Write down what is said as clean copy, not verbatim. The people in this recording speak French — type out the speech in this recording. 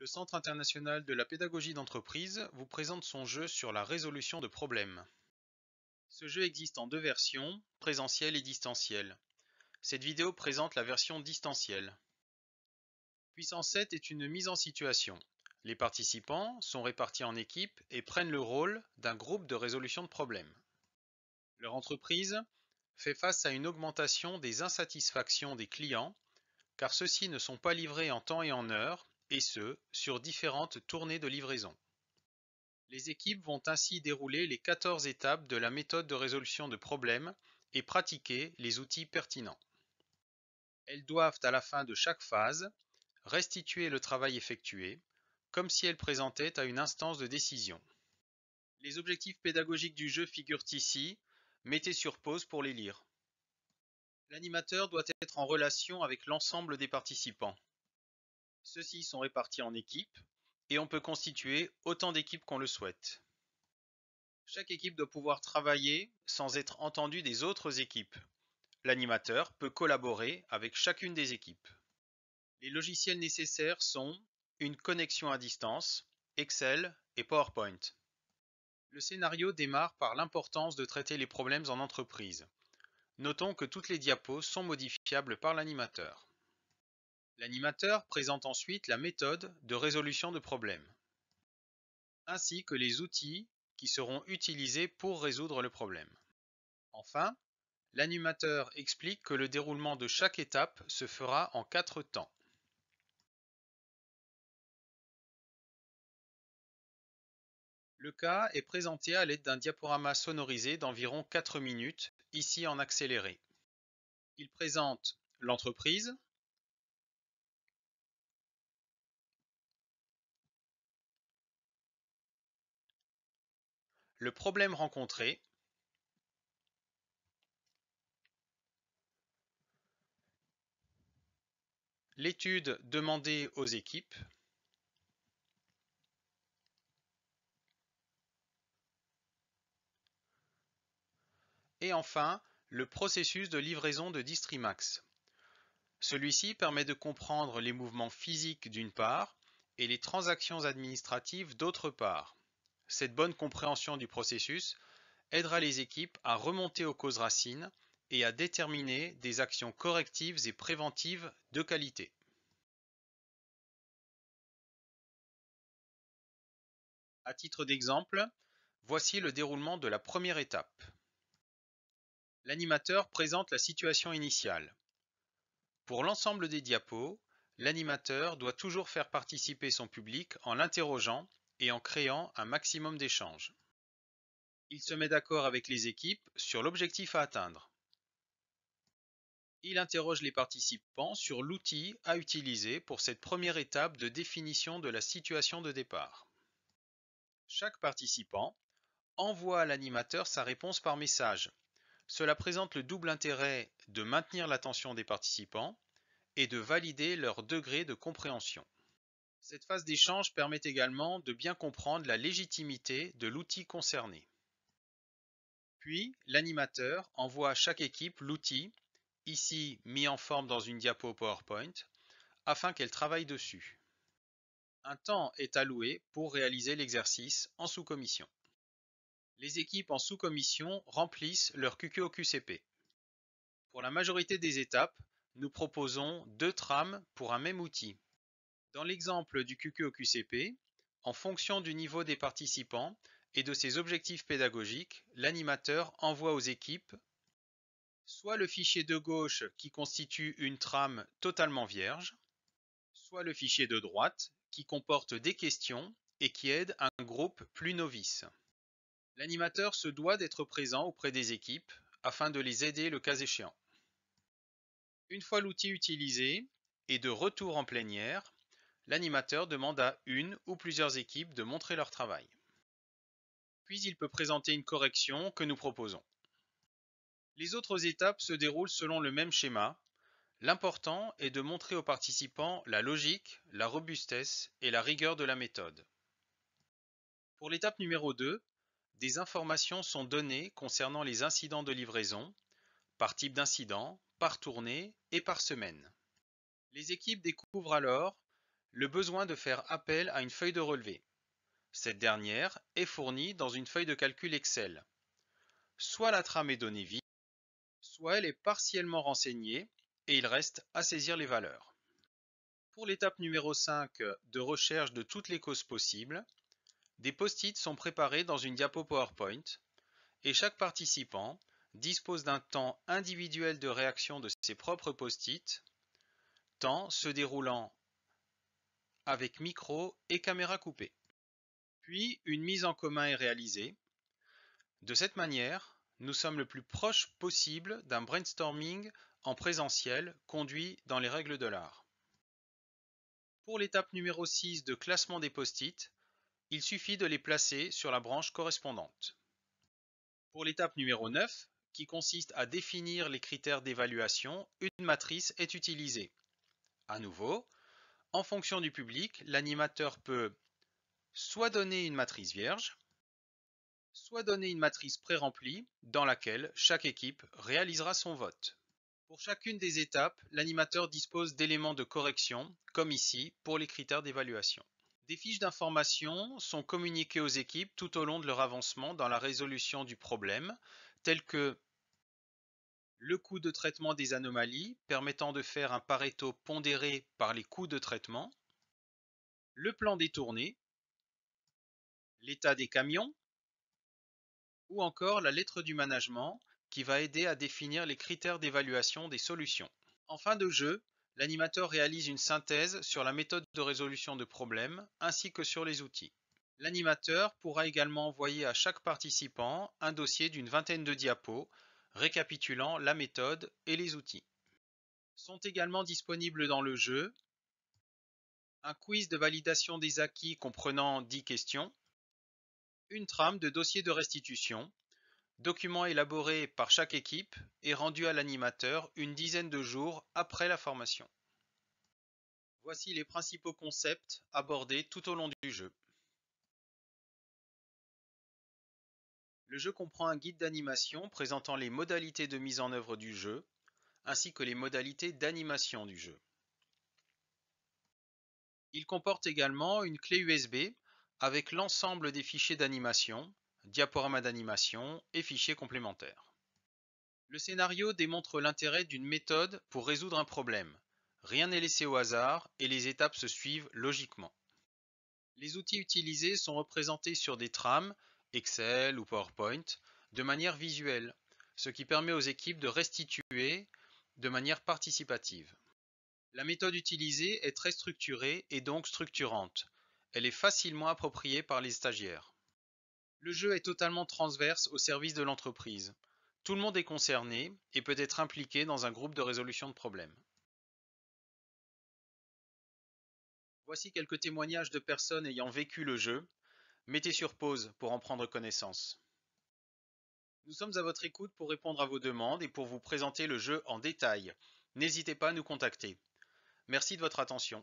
Le Centre international de la pédagogie d'entreprise vous présente son jeu sur la résolution de problèmes. Ce jeu existe en deux versions, présentielle et distancielle. Cette vidéo présente la version distancielle. Puissance 7 est une mise en situation. Les participants sont répartis en équipes et prennent le rôle d'un groupe de résolution de problèmes. Leur entreprise fait face à une augmentation des insatisfactions des clients car ceux-ci ne sont pas livrés en temps et en heure, et ce, sur différentes tournées de livraison. Les équipes vont ainsi dérouler les 14 étapes de la méthode de résolution de problèmes et pratiquer les outils pertinents. Elles doivent, à la fin de chaque phase, restituer le travail effectué, comme si elles présentaient à une instance de décision. Les objectifs pédagogiques du jeu figurent ici, mettez sur pause pour les lire. L'animateur doit être en relation avec l'ensemble des participants. Ceux-ci sont répartis en équipes et on peut constituer autant d'équipes qu'on le souhaite. Chaque équipe doit pouvoir travailler sans être entendue des autres équipes. L'animateur peut collaborer avec chacune des équipes. Les logiciels nécessaires sont une connexion à distance, Excel et PowerPoint. Le scénario démarre par l'importance de traiter les problèmes en entreprise. Notons que toutes les diapos sont modifiables par l'animateur. L'animateur présente ensuite la méthode de résolution de problèmes, ainsi que les outils qui seront utilisés pour résoudre le problème. Enfin, l'animateur explique que le déroulement de chaque étape se fera en 4 temps. Le cas est présenté à l'aide d'un diaporama sonorisé d'environ 4 minutes, ici en accéléré. Il présente l'entreprise, le problème rencontré, l'étude demandée aux équipes, et enfin le processus de livraison de Distrimax. Celui-ci permet de comprendre les mouvements physiques d'une part et les transactions administratives d'autre part. Cette bonne compréhension du processus aidera les équipes à remonter aux causes racines et à déterminer des actions correctives et préventives de qualité. À titre d'exemple, voici le déroulement de la première étape. L'animateur présente la situation initiale. Pour l'ensemble des diapos, l'animateur doit toujours faire participer son public en l'interrogeant et en créant un maximum d'échanges. Il se met d'accord avec les équipes sur l'objectif à atteindre. Il interroge les participants sur l'outil à utiliser pour cette première étape de définition de la situation de départ. Chaque participant envoie à l'animateur sa réponse par message. Cela présente le double intérêt de maintenir l'attention des participants et de valider leur degré de compréhension. Cette phase d'échange permet également de bien comprendre la légitimité de l'outil concerné. Puis, l'animateur envoie à chaque équipe l'outil, ici mis en forme dans une diapo PowerPoint, afin qu'elle travaille dessus. Un temps est alloué pour réaliser l'exercice en sous-commission. Les équipes en sous-commission remplissent leur QQOQCP. Pour la majorité des étapes, nous proposons 2 trames pour un même outil. Dans l'exemple du QQOQCP, en fonction du niveau des participants et de ses objectifs pédagogiques, l'animateur envoie aux équipes soit le fichier de gauche qui constitue une trame totalement vierge, soit le fichier de droite qui comporte des questions et qui aide un groupe plus novice. L'animateur se doit d'être présent auprès des équipes afin de les aider le cas échéant. Une fois l'outil utilisé et de retour en plénière, l'animateur demande à une ou plusieurs équipes de montrer leur travail. Puis il peut présenter une correction que nous proposons. Les autres étapes se déroulent selon le même schéma. L'important est de montrer aux participants la logique, la robustesse et la rigueur de la méthode. Pour l'étape numéro 2, des informations sont données concernant les incidents de livraison, par type d'incident, par tournée et par semaine. Les équipes découvrent alors le besoin de faire appel à une feuille de relevé. Cette dernière est fournie dans une feuille de calcul Excel. Soit la trame est donnée vide, soit elle est partiellement renseignée et il reste à saisir les valeurs. Pour l'étape numéro 5 de recherche de toutes les causes possibles, des post-it sont préparés dans une diapo PowerPoint et chaque participant dispose d'un temps individuel de réaction de ses propres post-it, temps se déroulant avec micro et caméra coupée. Puis une mise en commun est réalisée. De cette manière, nous sommes le plus proche possible d'un brainstorming en présentiel conduit dans les règles de l'art. Pour l'étape numéro 6 de classement des post-it, il suffit de les placer sur la branche correspondante. Pour l'étape numéro 9, qui consiste à définir les critères d'évaluation, une matrice est utilisée. À nouveau, en fonction du public, l'animateur peut soit donner une matrice vierge, soit donner une matrice pré-remplie dans laquelle chaque équipe réalisera son vote. Pour chacune des étapes, l'animateur dispose d'éléments de correction, comme ici pour les critères d'évaluation. Des fiches d'information sont communiquées aux équipes tout au long de leur avancement dans la résolution du problème, telles que le coût de traitement des anomalies permettant de faire un Pareto pondéré par les coûts de traitement, le plan des tournées, l'état des camions, ou encore la lettre du management qui va aider à définir les critères d'évaluation des solutions. En fin de jeu, l'animateur réalise une synthèse sur la méthode de résolution de problèmes ainsi que sur les outils. L'animateur pourra également envoyer à chaque participant un dossier d'une vingtaine de diapos récapitulant la méthode et les outils. Sont également disponibles dans le jeu un quiz de validation des acquis comprenant 10 questions, une trame de dossier de restitution, document élaboré par chaque équipe et rendu à l'animateur une dizaine de jours après la formation. Voici les principaux concepts abordés tout au long du jeu. Le jeu comprend un guide d'animation présentant les modalités de mise en œuvre du jeu, ainsi que les modalités d'animation du jeu. Il comporte également une clé USB avec l'ensemble des fichiers d'animation, diaporamas d'animation et fichiers complémentaires. Le scénario démontre l'intérêt d'une méthode pour résoudre un problème. Rien n'est laissé au hasard et les étapes se suivent logiquement. Les outils utilisés sont représentés sur des trames, Excel ou PowerPoint, de manière visuelle, ce qui permet aux équipes de restituer de manière participative. La méthode utilisée est très structurée et donc structurante. Elle est facilement appropriée par les stagiaires. Le jeu est totalement transverse au service de l'entreprise. Tout le monde est concerné et peut être impliqué dans un groupe de résolution de problèmes. Voici quelques témoignages de personnes ayant vécu le jeu. Mettez sur pause pour en prendre connaissance. Nous sommes à votre écoute pour répondre à vos demandes et pour vous présenter le jeu en détail. N'hésitez pas à nous contacter. Merci de votre attention.